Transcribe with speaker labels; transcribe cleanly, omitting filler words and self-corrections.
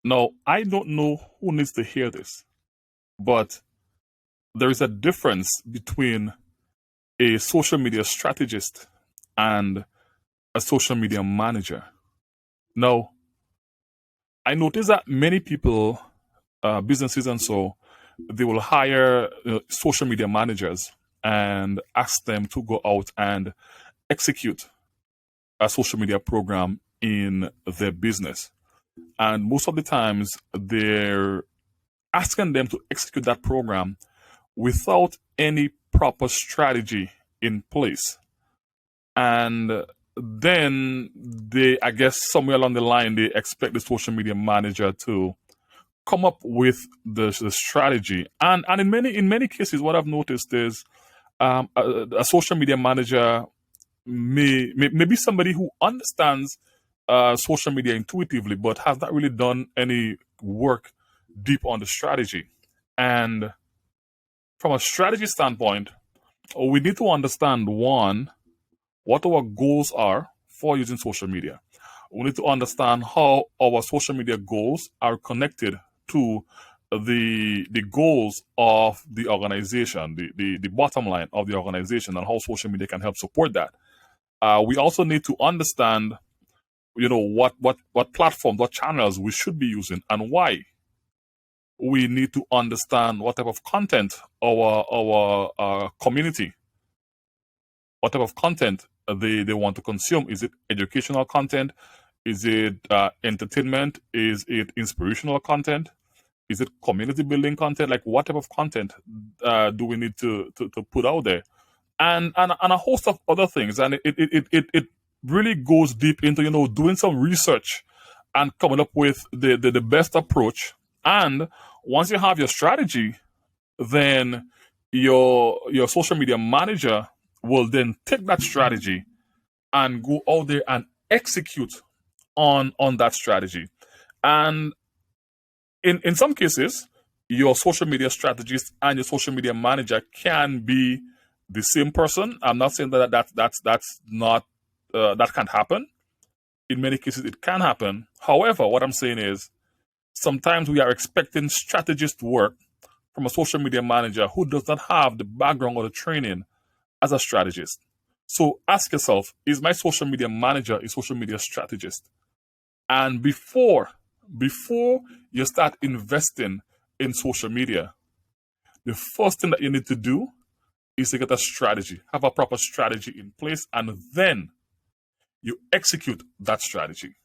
Speaker 1: Now, I don't know who needs to hear this, but there is a difference between a social media strategist and a social media manager. Now, I notice that many people, businesses and so, they will hire social media managers and ask them to go out and execute a social media program in their business. And most of the times, they're asking them to execute that program without any proper strategy in place. And then I guess somewhere along the line, they expect the social media manager to come up with the strategy. And in many cases, what I've noticed is a social media manager may be somebody who understands social media intuitively, but has not really done any work deep on the strategy. And from a strategy standpoint, we need to understand one, what our goals are for using social media. We need to understand how our social media goals are connected to the goals of the organization, the bottom line of the organization, and how social media can help support that. We also need to understand, what platforms, what channels we should be using and why. We need to understand what type of content our community, what type of content they want to consume. Is it educational content? Is it entertainment? Is it inspirational content? Is it community building content? Like, what type of content do we need to put out there? And a host of other things. And it really goes deep into, doing some research and coming up with the best approach. And once you have your strategy, then your social media manager will then take that strategy and go out there and execute on that strategy. And in some cases, your social media strategist and your social media manager can be the same person. I'm not saying that's not that can't happen. In many cases, it can happen. However, what I'm saying is sometimes we are expecting strategist work from a social media manager who does not have the background or the training as a strategist. So ask yourself, is my social media manager a social media strategist? And before you start investing in social media, the first thing that you need to do is to get a strategy, have a proper strategy in place, and then you execute that strategy.